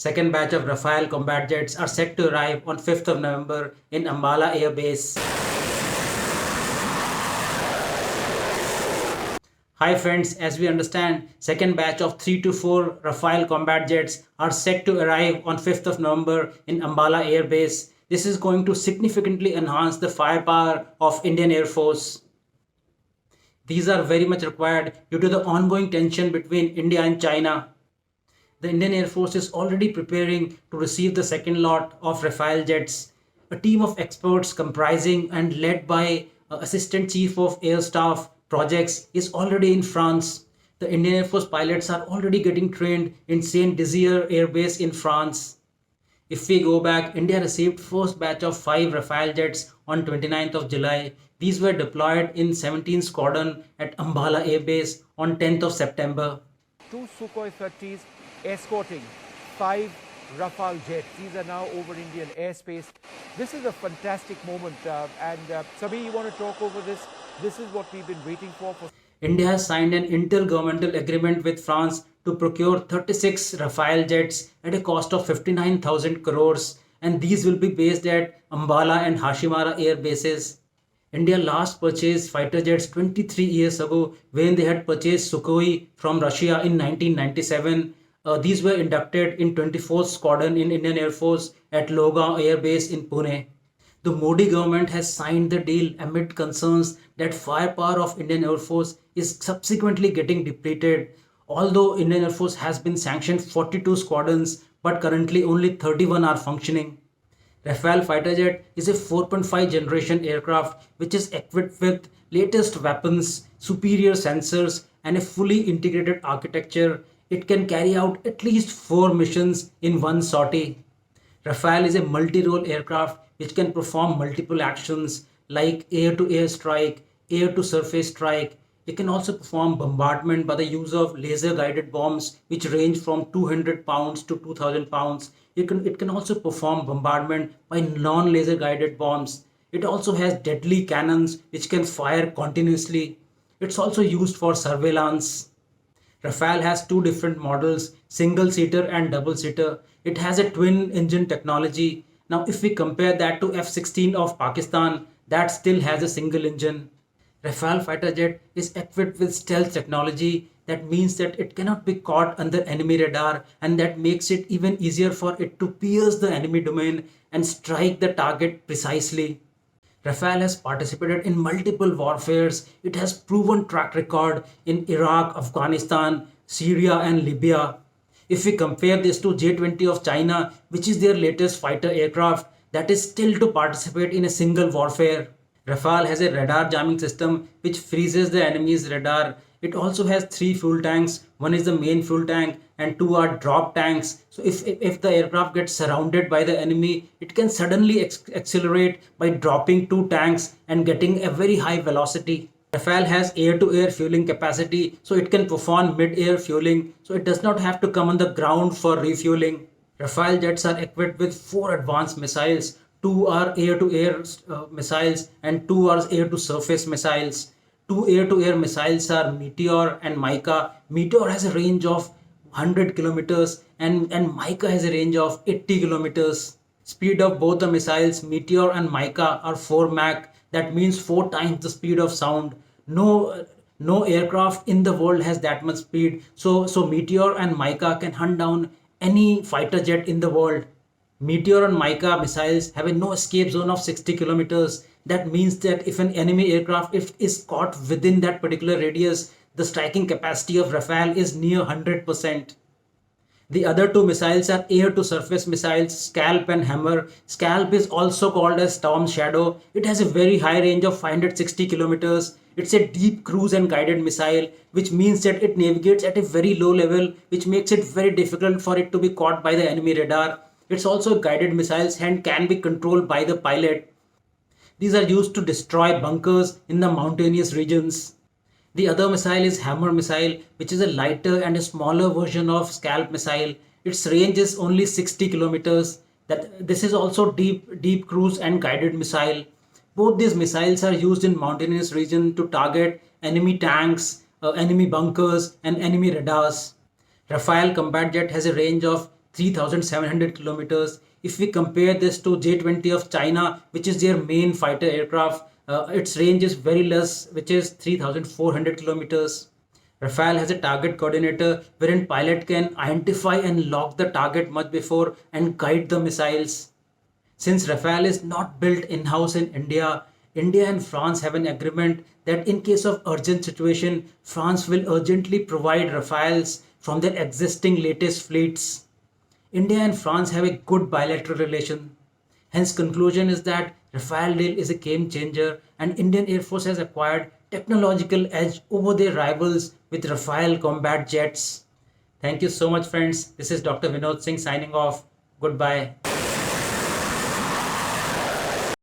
Second batch of Rafale Combat Jets are set to arrive on 5th of November in Ambala Airbase. Hi friends, as we understand, second batch of 3 to 4 Rafale Combat Jets are set to arrive on 5th of November in Ambala Airbase. This is going to significantly enhance the firepower of Indian Air Force. These are very much required due to the ongoing tension between India and China. The Indian Air Force is already preparing to receive the second lot of Rafale jets. A team of experts comprising and led by Assistant Chief of Air Staff projects is already in France. The Indian Air Force pilots are already getting trained in Saint Dizier Air Base in France. If we go back, India received first batch of 5 Rafale jets on 29th of July. These were deployed in 17th Squadron at Ambala Airbase on 10th of September. Two Sukhoi 30s escorting 5 Rafale jets. These are now over Indian airspace. This is a fantastic moment. Sabhi, you want to talk over this? This is what we've been waiting for. India has signed an intergovernmental agreement with France to procure 36 Rafale jets at a cost of 59,000 crores, and these will be based at Ambala and Hashimara air bases. India last purchased fighter jets 23 years ago when they had purchased Sukhoi from Russia in 1997. These were inducted in 24th Squadron in Indian Air Force at Logaon Air Base in Pune. The Modi government has signed the deal amid concerns that firepower of Indian Air Force is subsequently getting depleted. Although Indian Air Force has been sanctioned 42 squadrons, but currently only 31 are functioning. Rafale fighter jet is a 4.5 generation aircraft which is equipped with latest weapons, superior sensors, and a fully integrated architecture. It can carry out at least 4 missions in one sortie. Rafale is a multi-role aircraft which can perform multiple actions like air-to-air strike, air-to-surface strike. It can also perform bombardment by the use of laser-guided bombs which range from 200 pounds to 2000 pounds. It can also perform bombardment by non-laser guided bombs. It also has deadly cannons which can fire continuously. It's also used for surveillance. Rafale has 2 different models, single-seater and double-seater. It has a twin-engine technology. Now, if we compare that to F-16 of Pakistan, that still has a single engine. Rafale fighter jet is equipped with stealth technology. That means that it cannot be caught under enemy radar, and that makes it even easier for it to pierce the enemy domain and strike the target precisely. Rafale has participated in multiple warfares. It has proven track record in Iraq, Afghanistan, Syria and Libya. If we compare this to J-20 of China, which is their latest fighter aircraft, that is still to participate in a single warfare. Rafale has a radar jamming system which freezes the enemy's radar. It also has 3 fuel tanks. One is the main fuel tank and 2 are drop tanks. So if the aircraft gets surrounded by the enemy, it can suddenly accelerate by dropping 2 tanks and getting a very high velocity. Rafale has air-to-air fueling capacity, so it can perform mid-air fueling, so it does not have to come on the ground for refueling. Rafale jets are equipped with 4 advanced missiles. 2 are air-to-air missiles and 2 are air-to-surface missiles. 2 air-to-air missiles are Meteor and Mica. Meteor has a range of 100 kilometers and Mica has a range of 80 kilometers. Speed of both the missiles, Meteor and Mica, are 4 Mach. That means 4 times the speed of sound. No aircraft in the world has that much speed. So Meteor and Mica can hunt down any fighter jet in the world. Meteor and Mica missiles have a no escape zone of 60 kilometers. That means that if an enemy aircraft is caught within that particular radius, the striking capacity of Rafale is near 100%. The other 2 missiles are air-to-surface missiles, Scalp and Hammer. Scalp is also called as Storm Shadow. It has a very high range of 560 kilometers. It's a deep cruise and guided missile, which means that it navigates at a very low level, which makes it very difficult for it to be caught by the enemy radar. It's also guided missiles and can be controlled by the pilot. These are used to destroy bunkers in the mountainous regions. The other missile is Hammer missile, which is a lighter and a smaller version of Scalp missile. Its range is only 60 kilometers. This is also deep cruise and guided missile. Both these missiles are used in mountainous region to target enemy tanks, enemy bunkers and enemy radars. Rafale Combat Jet has a range of 3,700 kilometers. If we compare this to J-20 of China, which is their main fighter aircraft, its range is very less, which is 3,400 kilometers. Rafale has a target coordinator wherein pilot can identify and lock the target much before and guide the missiles. Since Rafale is not built in-house in India, India and France have an agreement that in case of urgent situation, France will urgently provide Rafales from their existing latest fleets. India and France have a good bilateral relation. Hence, conclusion is that Rafale deal is a game changer, and Indian Air Force has acquired technological edge over their rivals with Rafale Combat Jets. Thank you so much, friends. This is Dr. Vinod Singh signing off. Goodbye.